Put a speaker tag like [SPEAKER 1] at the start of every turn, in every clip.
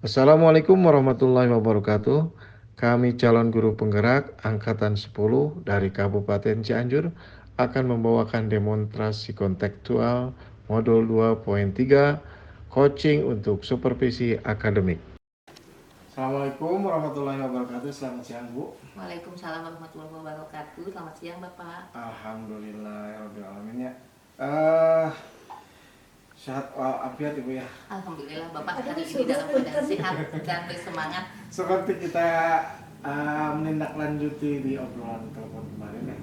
[SPEAKER 1] Assalamualaikum warahmatullahi wabarakatuh. Kami calon guru penggerak Angkatan 10 dari Kabupaten Cianjur akan membawakan demonstrasi kontekstual modul 2.3 coaching untuk supervisi akademik. Assalamualaikum warahmatullahi wabarakatuh. Selamat siang, Bu.
[SPEAKER 2] Waalaikumsalam warahmatullahi wabarakatuh. Selamat siang, Bapak.
[SPEAKER 1] Alhamdulillahirobbilalamin ya. Eh Sehat walafiat Ibu ya.
[SPEAKER 2] Alhamdulillah Bapak hari ini dalam keadaan sehat dan bersemangat.
[SPEAKER 1] Seperti kita menindaklanjuti di obrolan telepon kemarin ya,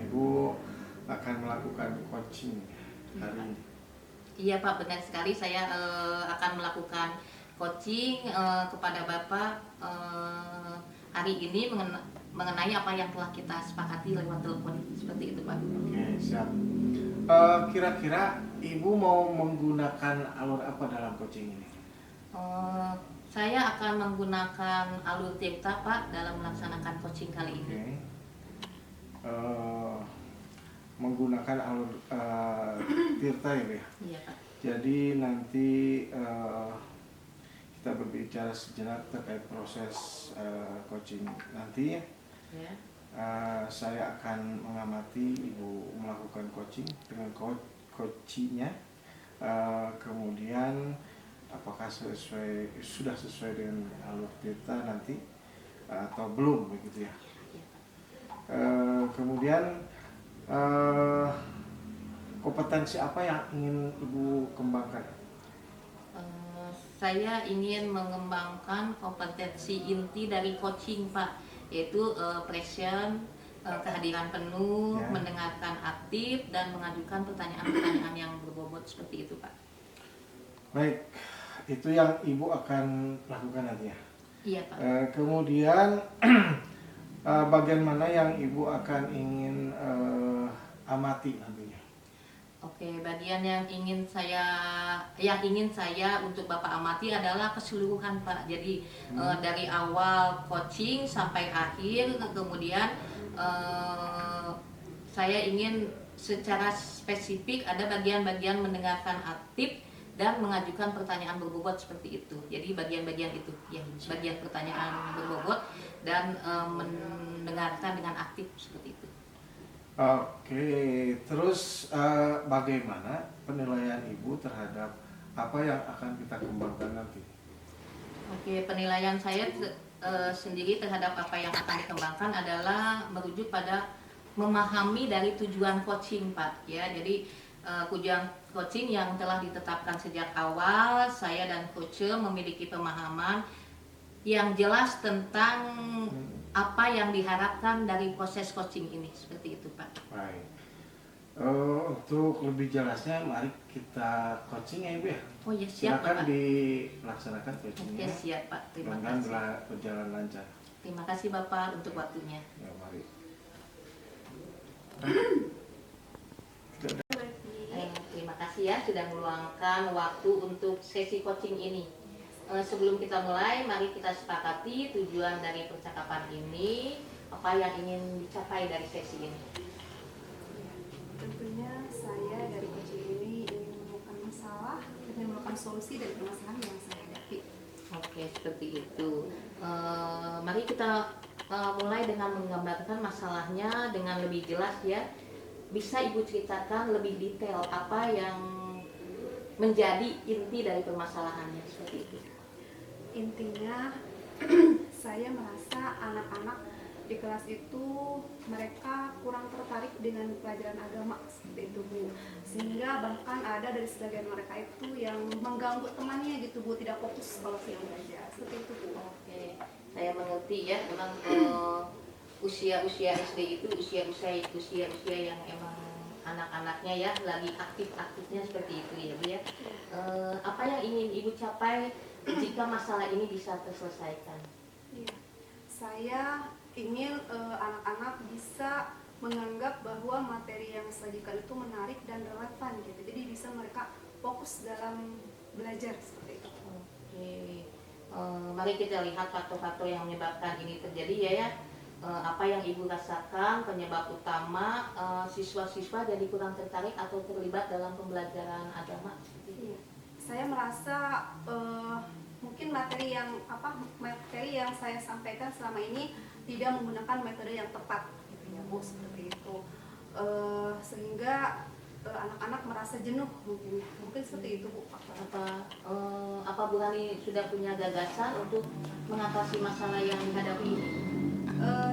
[SPEAKER 1] Ibu akan melakukan coaching hari ini.
[SPEAKER 2] Iya Pak, benar sekali. Saya akan melakukan coaching kepada Bapak hari ini mengenai apa yang telah kita sepakati lewat telepon seperti itu Pak.
[SPEAKER 1] Oke, siap. Kira-kira Ibu mau menggunakan alur apa dalam coaching ini?
[SPEAKER 2] Saya akan menggunakan alur Tirta Pak dalam melaksanakan coaching kali ini.
[SPEAKER 1] Oke. Menggunakan alur Tirta ya, Bu ya?
[SPEAKER 2] Iya Pak.
[SPEAKER 1] Jadi nanti kita berbicara sejenak terkait proses coaching nanti ya.
[SPEAKER 2] Ya.
[SPEAKER 1] Saya akan mengamati Ibu melakukan coaching dengan coachingnya. Kemudian apakah sudah sesuai dengan alur kita nanti atau belum begitu ya. Kemudian kompetensi apa yang ingin Ibu kembangkan?
[SPEAKER 2] Saya ingin mengembangkan kompetensi inti dari coaching Pak, yaitu present, kehadiran penuh, mendengarkan aktif, dan mengajukan pertanyaan-pertanyaan yang berbobot seperti itu Pak.
[SPEAKER 1] Baik, itu yang Ibu akan lakukan nanti ya?
[SPEAKER 2] Iya Pak.
[SPEAKER 1] Kemudian bagian mana yang Ibu akan ingin amati nantinya?
[SPEAKER 2] Oke, bagian yang ingin saya untuk Bapak amati adalah keseluruhan Pak. Jadi dari awal coaching sampai akhir, kemudian saya ingin secara spesifik ada bagian-bagian mendengarkan aktif dan mengajukan pertanyaan berbobot seperti itu. Jadi bagian-bagian itu, ya, bagian pertanyaan berbobot dan mendengarkan dengan aktif seperti itu.
[SPEAKER 1] Oke, terus bagaimana penilaian Ibu terhadap apa yang akan kita kembangkan nanti?
[SPEAKER 2] Oke, penilaian saya sendiri terhadap apa yang akan dikembangkan adalah merujuk pada memahami dari tujuan coaching Pak. Ya, jadi tujuan coaching yang telah ditetapkan sejak awal, saya dan coach memiliki pemahaman yang jelas tentang apa yang diharapkan dari proses coaching ini, seperti itu Pak.
[SPEAKER 1] Baik. Untuk lebih jelasnya, mari kita coaching ya Ibu ya.
[SPEAKER 2] Oh ya, siap
[SPEAKER 1] silakan
[SPEAKER 2] Pak.
[SPEAKER 1] dilaksanakan coachingnya.
[SPEAKER 2] Oke, siap Pak. Terima kasih.
[SPEAKER 1] Berjalan lancar.
[SPEAKER 2] Terima kasih Bapak untuk waktunya.
[SPEAKER 1] Ya, mari.
[SPEAKER 2] Terima kasih ya sudah meluangkan waktu untuk sesi coaching ini. Sebelum kita mulai, mari kita sepakati tujuan dari percakapan ini, apa yang ingin dicapai dari sesi ini.
[SPEAKER 3] Tentunya saya dari coaching ini ingin menemukan masalah dan menemukan solusi dari permasalahan yang saya hadapi.
[SPEAKER 2] Oke, seperti itu. Mari kita mulai dengan menggambarkan masalahnya dengan lebih jelas ya. Bisa Ibu ceritakan lebih detail apa yang menjadi inti dari permasalahannya seperti itu.
[SPEAKER 3] Intinya saya merasa anak-anak di kelas itu mereka kurang tertarik dengan pelajaran agama seperti itu Bu, sehingga bahkan ada dari sebagian mereka itu yang mengganggu temannya gitu Bu, tidak fokus kalau sedang belajar seperti itu Bu.
[SPEAKER 2] Oke, saya mengerti ya, memang usia-usia SD itu usia-usia yang emang anak-anaknya ya lagi aktif-aktifnya seperti itu ya Bu ya. Apa yang ingin Ibu capai jika masalah ini bisa terselesaikan?
[SPEAKER 3] Iya, saya ingin anak-anak bisa menganggap bahwa materi yang disajikan itu menarik dan relevan gitu. Jadi bisa mereka fokus dalam belajar seperti itu.
[SPEAKER 2] Oke, mari kita lihat faktor-faktor yang menyebabkan ini terjadi ya. Apa yang Ibu rasakan penyebab utama siswa-siswa jadi kurang tertarik atau terlibat dalam pembelajaran agama?
[SPEAKER 3] Iya. Saya merasa mungkin materi yang saya sampaikan selama ini tidak menggunakan metode yang tepat gitu ya Bu, seperti itu. Sehingga anak-anak merasa jenuh, mungkin seperti itu Bu.
[SPEAKER 2] Apa Bu Rani sudah punya gagasan untuk mengatasi masalah yang dihadapi ini?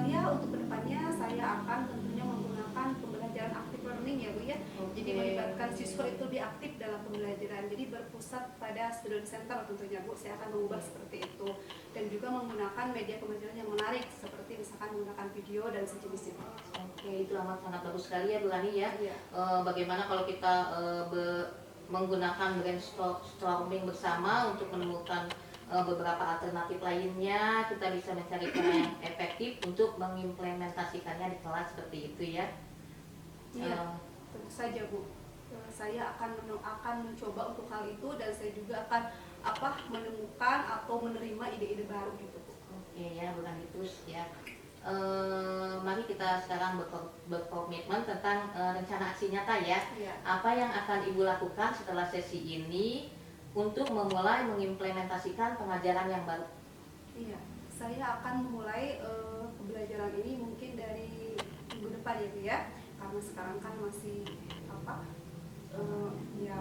[SPEAKER 3] Ya, untuk kedepannya saya akan tentunya menggunakan pembelajaran active learning ya Bu ya. Jadi melibatkan siswa itu lebih aktif dalam pembelajaran. Jadi berpusat pada student center tentunya Bu. Saya akan mengubah seperti itu. Dan juga menggunakan media pembelajaran yang menarik seperti misalkan menggunakan video dan sejenisnya.
[SPEAKER 2] Oke, itu amat sangat bagus sekali ya Bu Rani ya.
[SPEAKER 3] Iya.
[SPEAKER 2] Bagaimana kalau kita menggunakan brainstorming bersama untuk menemukan beberapa alternatif lainnya, kita bisa mencari cara yang efektif untuk mengimplementasikannya di kelas seperti itu ya.
[SPEAKER 3] Iya, tentu saja Bu. Saya akan mencoba untuk hal itu dan saya juga akan menemukan atau menerima ide-ide baru gitu Bu.
[SPEAKER 2] Oke ya, bukan itu ya. Mari kita sekarang berkomitmen tentang rencana aksi nyata ya.
[SPEAKER 3] Iya.
[SPEAKER 2] Apa yang akan Ibu lakukan setelah sesi ini untuk memulai mengimplementasikan pengajaran yang baru?
[SPEAKER 3] Iya, saya akan memulai pembelajaran ini mungkin dari minggu depan ya Bu ya. Karena sekarang kan masih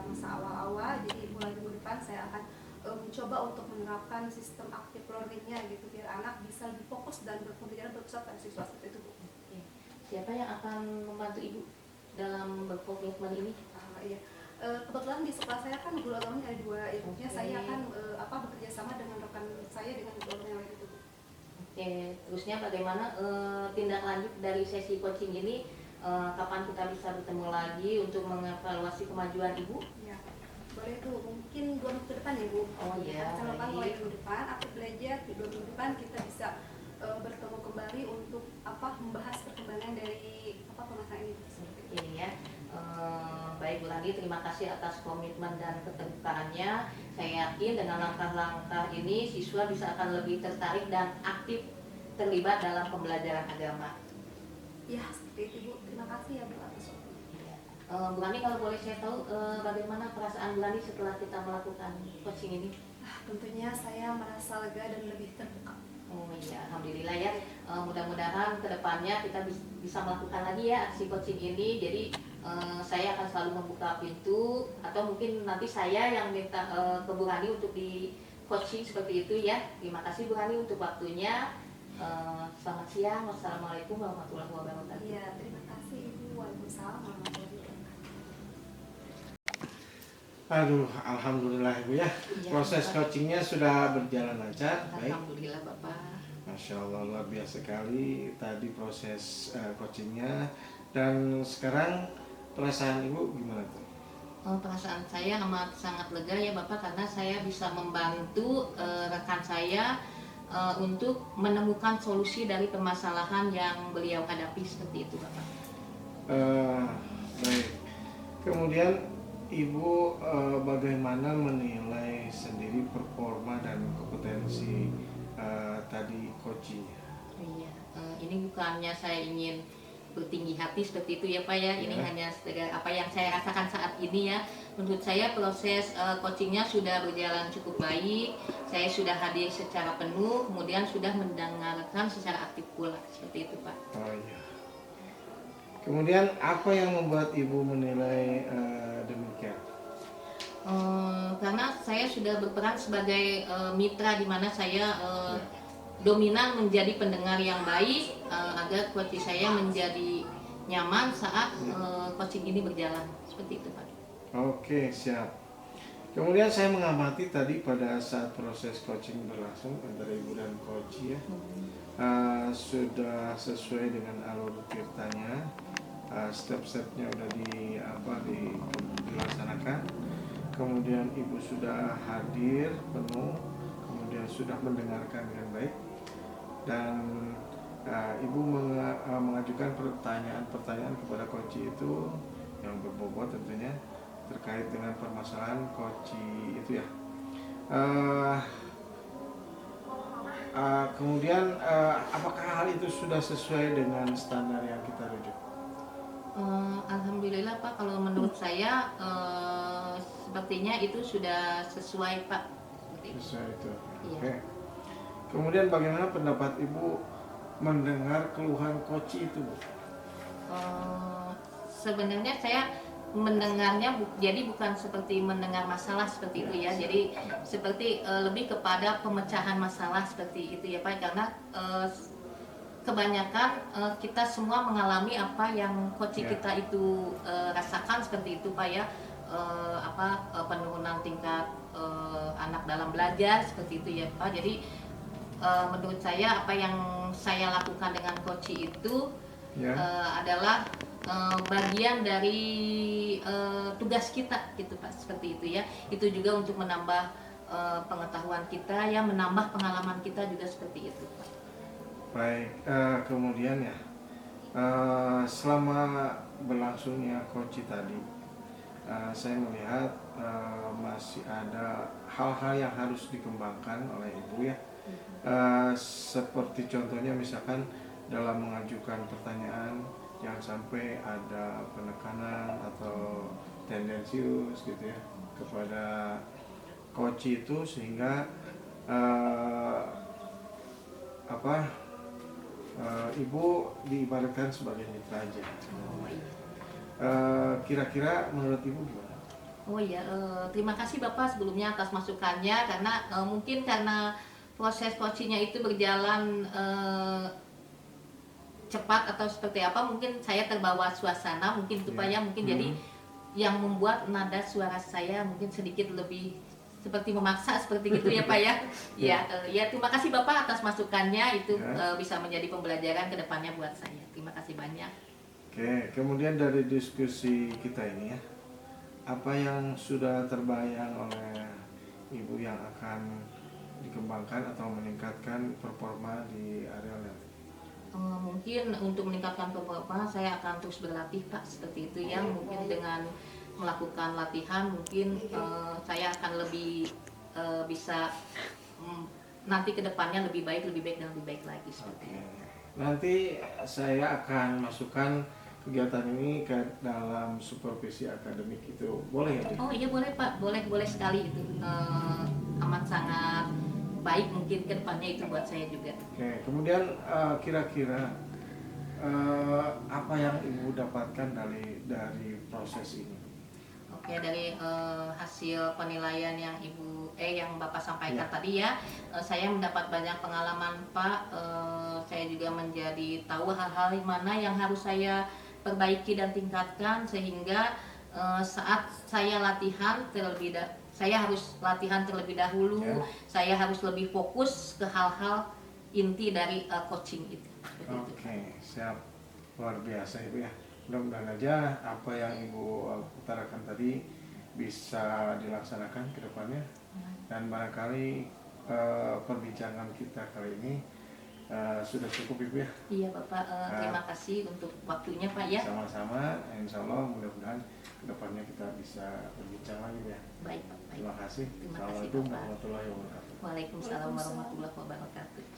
[SPEAKER 3] masa awal-awal, jadi mulai minggu depan saya akan mencoba untuk menerapkan sistem active learning-nya gitu biar anak bisa lebih fokus dan berpembelajaran berpusat pada siswa seperti itu Bu.
[SPEAKER 2] Oke. Siapa yang akan membantu Ibu dalam berkomitmen ini?
[SPEAKER 3] Iya. Kebetulan di sekolah saya kan guru agamanya ada 2, ibunya
[SPEAKER 2] Oke.
[SPEAKER 3] saya akan bekerja sama dengan rekan saya dengan guru agama yang lain itu Bu.
[SPEAKER 2] Oke, terusnya bagaimana tindak lanjut dari sesi coaching ini? Kapan kita bisa bertemu lagi untuk mengevaluasi kemajuan Ibu?
[SPEAKER 3] Ya, boleh tuh, mungkin 2 minggu ke depan ya Bu.
[SPEAKER 2] Oh iya,
[SPEAKER 3] Kita lakukan mulai
[SPEAKER 2] baik.
[SPEAKER 3] minggu depan, aku belajar di 2 minggu depan kita bisa bertemu kembali untuk membahas perkembangan dari pemasaran ini.
[SPEAKER 2] Oke ya. Baik Bu Rani, terima kasih atas komitmen dan keterbukaannya. Saya yakin dengan langkah-langkah ini siswa bisa akan lebih tertarik dan aktif terlibat dalam pembelajaran agama.
[SPEAKER 3] Ya, seperti itu Bu. Terima kasih ya Bu atas waktunya.
[SPEAKER 2] Bu Rani, kalau boleh saya tahu bagaimana perasaan Bu Rani setelah kita melakukan coaching ini?
[SPEAKER 3] Tentunya saya merasa lega dan lebih terbuka.
[SPEAKER 2] Oh iya, alhamdulillah ya. Mudah-mudahan kedepannya kita bisa melakukan lagi ya aksi coaching ini. Jadi saya akan selalu membuka pintu atau mungkin nanti saya yang minta ke Bu Rani untuk di coaching seperti itu ya. Terima kasih Bu Rani untuk waktunya. Selamat siang. Wassalamualaikum warahmatullahi wabarakatuh.
[SPEAKER 3] Iya, terima kasih Ibu. Waalaikumsalam warahmatullahi wabarakatuh.
[SPEAKER 1] Aduh, alhamdulillah Ibu ya.
[SPEAKER 2] Iya,
[SPEAKER 1] Proses
[SPEAKER 2] Bapak.
[SPEAKER 1] coachingnya sudah berjalan lancar, baik.
[SPEAKER 2] Alhamdulillah Bapak.
[SPEAKER 1] Masya Allah, luar biasa sekali tadi proses coachingnya. Dan sekarang perasaan Ibu gimana tuh?
[SPEAKER 2] Perasaan saya amat sangat lega ya Bapak karena saya bisa membantu rekan saya untuk menemukan solusi dari permasalahan yang beliau hadapi seperti itu Bapak.
[SPEAKER 1] Baik. Kemudian Ibu bagaimana menilai sendiri performa dan kompetensi tadi coaching?
[SPEAKER 2] Iya, ini bukannya saya ingin bertinggi hati seperti itu ya Pak ya. Ini
[SPEAKER 1] Ya.
[SPEAKER 2] hanya sekedar apa yang saya rasakan saat ini ya. Menurut saya proses coachingnya sudah berjalan cukup baik. Saya sudah hadir secara penuh, kemudian sudah mendengarkan secara aktif pula seperti itu Pak.
[SPEAKER 1] Oh iya. Kemudian apa yang membuat Ibu menilai demikian?
[SPEAKER 2] Karena saya sudah berperan sebagai mitra di mana saya dominan menjadi pendengar yang baik agar coaching saya menjadi nyaman saat coaching ini berjalan seperti itu Pak.
[SPEAKER 1] Oke, siap. Kemudian saya mengamati tadi pada saat proses coaching berlangsung antara Ibu dan coach ya, sudah sesuai dengan alur ceritanya, step-stepnya udah dilaksanakan. Kemudian Ibu sudah hadir penuh, kemudian sudah mendengarkan dengan baik, dan Ibu mengajukan pertanyaan-pertanyaan kepada coach itu yang berbobot tentunya terkait dengan permasalahan coach itu ya. Kemudian apakah hal itu sudah sesuai dengan standar yang kita rujuk?
[SPEAKER 2] Alhamdulillah Pak, kalau menurut saya sepertinya itu sudah sesuai Pak. itu.
[SPEAKER 1] Sesuai itu.
[SPEAKER 2] Iya.
[SPEAKER 1] Oke. Kemudian bagaimana pendapat Ibu mendengar keluhan koci itu, Bu?
[SPEAKER 2] Sebenarnya saya mendengarnya jadi bukan seperti mendengar masalah seperti itu ya. Jadi seperti lebih kepada pemecahan masalah seperti itu ya Pak, karena kebanyakan kita semua mengalami apa yang koci kita itu rasakan seperti itu Pak ya. Penurunan tingkat anak dalam belajar seperti itu ya Pak. Jadi menurut saya apa yang saya lakukan dengan koci itu adalah bagian dari tugas kita gitu Pak, seperti itu ya. Itu juga untuk menambah pengetahuan kita ya, menambah pengalaman kita juga seperti itu Pak.
[SPEAKER 1] Baik, kemudian ya selama berlangsungnya koci tadi, saya melihat masih ada hal-hal yang harus dikembangkan oleh Ibu ya. Seperti contohnya misalkan dalam mengajukan pertanyaan jangan sampai ada penekanan atau tendensius gitu ya kepada koci itu, sehingga Ibu diibaratkan sebagai mitra aja. Kira-kira menurut Ibu gimana?
[SPEAKER 2] Oh iya, terima kasih Bapak sebelumnya atas masukannya, karena mungkin karena proses coachingnya itu berjalan cepat atau seperti apa, mungkin saya terbawa suasana mungkin itu Pak ya, mungkin jadi yang membuat nada suara saya mungkin sedikit lebih seperti memaksa seperti gitu ya Pak ya. Ya terima kasih Bapak atas masukannya, itu bisa menjadi pembelajaran ke depannya buat saya. Terima kasih banyak.
[SPEAKER 1] Oke, kemudian dari diskusi kita ini ya, apa yang sudah terbayang oleh Ibu yang akan dikembangkan atau meningkatkan performa di area lab?
[SPEAKER 2] Mungkin untuk meningkatkan performa saya akan terus berlatih Pak, seperti itu ya. Mungkin dengan melakukan latihan mungkin saya akan lebih bisa nanti kedepannya lebih baik dan lebih baik lagi seperti itu.
[SPEAKER 1] Nanti saya akan masukkan kegiatan ini ke dalam supervisi akademik, itu boleh ya?
[SPEAKER 2] Oh iya boleh Pak, boleh sekali itu, amat sangat baik mungkin ke depannya itu buat saya juga.
[SPEAKER 1] Oke, kemudian kira-kira apa yang Ibu dapatkan dari proses ini?
[SPEAKER 2] Oke, dari hasil penilaian yang yang Bapak sampaikan tadi ya, saya mendapat banyak pengalaman Pak. Saya juga menjadi tahu hal-hal mana yang harus saya perbaiki dan tingkatkan, sehingga saat saya latihan saya harus latihan terlebih dahulu, saya harus lebih fokus ke hal-hal inti dari coaching itu.
[SPEAKER 1] Oke, siap, luar biasa Ibu ya. Mudah-mudahan aja apa yang Ibu utarakan tadi bisa dilaksanakan ke depannya, dan barangkali perbincangan kita kali ini sudah cukup Ibu ya.
[SPEAKER 2] Iya Bapak, terima kasih untuk waktunya Pak ya.
[SPEAKER 1] Sama-sama, insya Allah mudah-mudahan kedepannya kita bisa berbincang lagi ya.
[SPEAKER 2] Baik Pak.
[SPEAKER 1] Terima kasih.
[SPEAKER 2] Terima kasih,
[SPEAKER 1] Assalamualaikum
[SPEAKER 2] Bapak.
[SPEAKER 1] warahmatullahi wabarakatuh.
[SPEAKER 2] Waalaikumsalam warahmatullahi wabarakatuh.